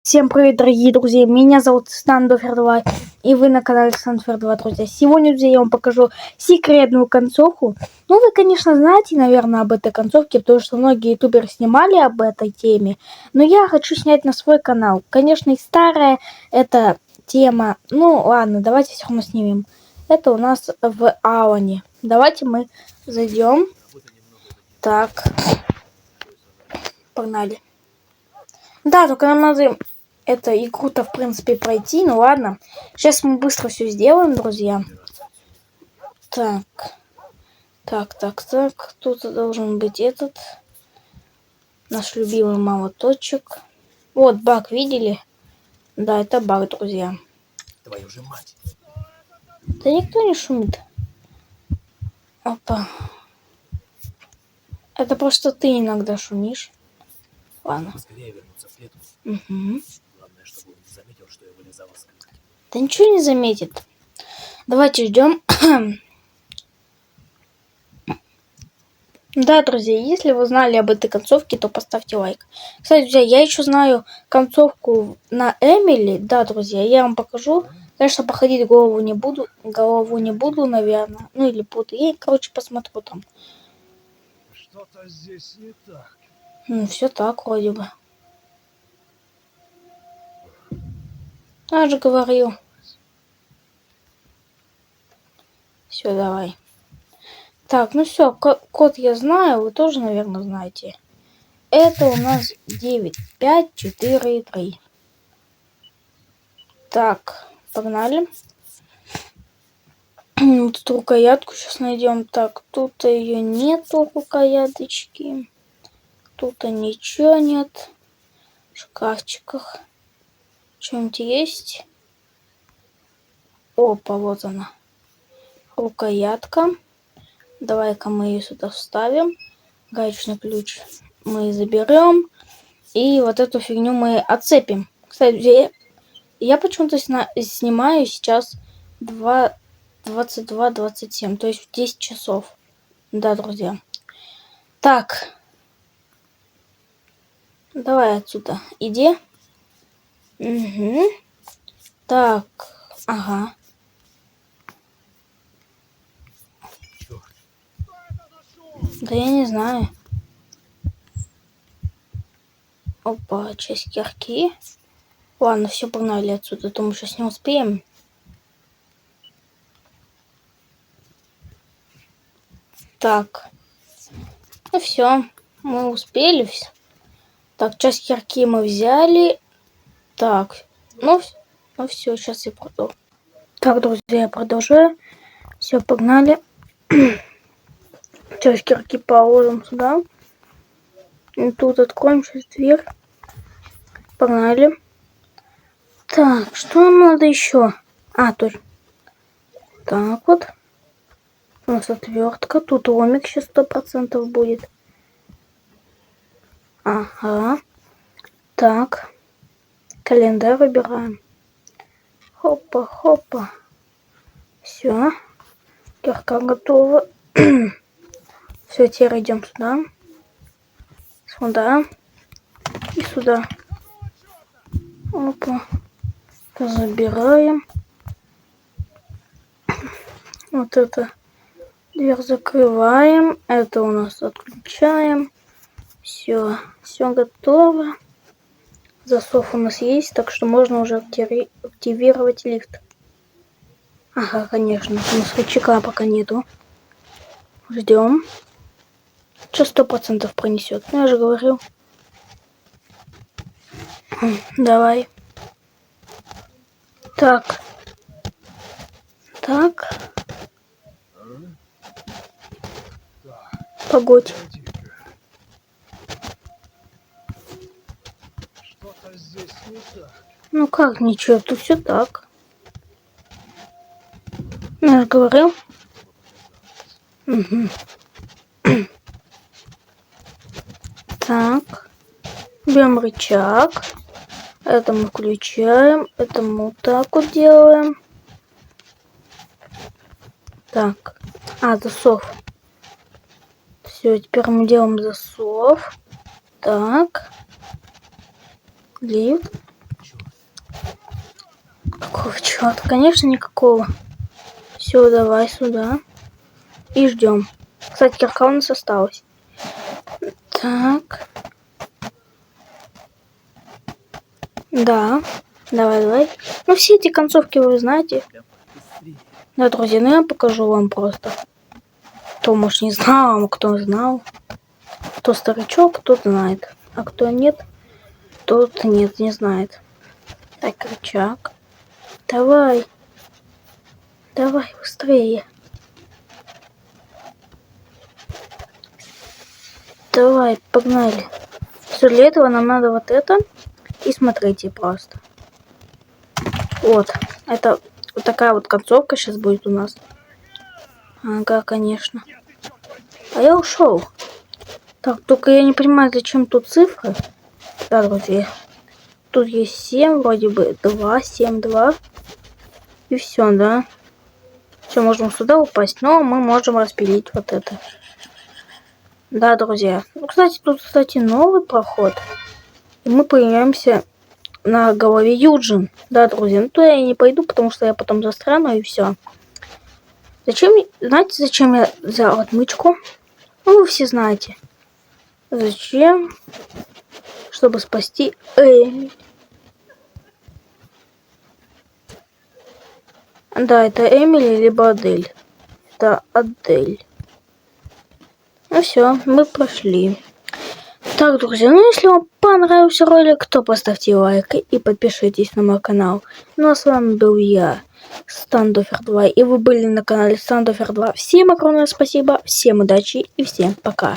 Всем привет, дорогие друзья, меня зовут Стандофер 2, и вы на канале Стандофер 2, друзья. Сегодня, друзья, я вам покажу секретную концовку. Ну, вы, конечно, знаете, наверное, об этой концовке, потому что многие ютуберы снимали об этой теме. Но я хочу снять на свой канал. Конечно, и старая эта тема. Ну, ладно, давайте все равно снимем. Это у нас в Ауне. Давайте мы зайдем. Так, погнали. Да, только нам надо эту игру-то, в принципе, пройти. Ну ладно. Сейчас мы быстро все сделаем, друзья. Так. Тут должен быть этот. Наш любимый молоточек. Вот, баг, видели? Да, это баг, друзья. Твою же мать. Да никто не шумит. Опа. Это просто ты иногда шумишь. Ладно. Поскорее вернуться в клетку. Угу. Главное, чтобы он не заметил, что я вылезал из клетки. Да ничего не заметит. Давайте ждем. Да, друзья, если вы знали об этой концовке, то поставьте лайк. Кстати, друзья, я еще знаю концовку на Эмили. Да, друзья, я вам покажу. Конечно, походить голову не буду, наверное. Ну или буду. Я, короче, посмотрю там. Что-то здесь не так. Все так, вроде бы. Я же говорил. Все, давай. Так, ну все, код я знаю, вы тоже, наверное, знаете. Это у нас 9543. Так, погнали. Тут рукоятку сейчас найдем. Так, тут ее нету, рукояточки. Тут ничего нет. В шкафчиках. Что-нибудь есть? Опа, вот она. Рукоятка. Давай-ка мы ее сюда вставим. Гаечный ключ мы заберем. И вот эту фигню мы отцепим. Кстати, я почему-то снимаю сейчас 22:27, то есть в 10 часов. Да, друзья. Так. Давай отсюда. Иди. Угу. Так. Ага. Да я не знаю. Опа, часть кирки. Ладно, все, погнали отсюда, то мы сейчас не успеем. Так. Ну все, мы успели. Так, часть кирки мы взяли. Так, ну все, сейчас я продолжу. Так, друзья, я продолжаю. Все, погнали. Часть кирки положим сюда. И тут откроем сейчас дверь. Погнали. Так, что нам надо еще? Тут. Так вот. У нас отвертка. Тут ломик сейчас 100% будет. Ага. Так. Календарь выбираем. Хопа, хопа. Все. Кирка готова. Все, теперь идем сюда. Сюда. И сюда. Опа. Забираем. Вот это. Дверь закрываем. Это у нас отключаем. Все готово. Засов у нас есть, так что можно уже активировать лифт. Ага, конечно. У нас рычага пока нету. Ждем. Сейчас 100% пронесет. Ну, я же говорил. Давай. Так. Погодь. Что-то здесь не так. Ну как ничего, тут все так. Я же говорил. Угу. Так. Берем рычаг. Это мы включаем. Это мы вот так вот делаем. Так. Засов. Все, теперь мы делаем засов. Так. Лифт. Никакого чего-то, конечно, никакого. Все, давай сюда. И ждем. Кстати, кирка у нас осталась. Так. Да. Давай. Ну, все эти концовки вы знаете. Да, друзья, ну я покажу вам просто. Кто, может, не знал, а кто знал. Кто старичок, тот знает. А кто нет, тот нет, не знает. Так, рычаг. Давай. Давай, быстрее. Давай, погнали. Все, для этого нам надо вот это. И смотрите просто. Вот. Это вот такая вот концовка сейчас будет у нас. Ага, конечно. А я ушел. Так, только я не понимаю, зачем тут цифры. Да, друзья. Тут есть 7, вроде бы 2, 7, 2. И все, да. Все, можем сюда упасть, но мы можем распилить вот это. Да, друзья. Ну, кстати, тут, новый проход. И мы появляемся на голове Юджин. Да, друзья. Ну, туда я не пойду, потому что я потом застряну и все. Знаете, зачем я взял отмычку? Ну, вы все знаете. Зачем? Чтобы спасти Эмили. Да, это Эмили, либо Адель. Это Адель. Ну все, мы прошли. Так, друзья, ну если вам понравился ролик, то поставьте лайк и подпишитесь на мой канал. Ну а с вами был я, Standofer 2, и вы были на канале Standofer 2. Всем огромное спасибо, всем удачи и всем пока.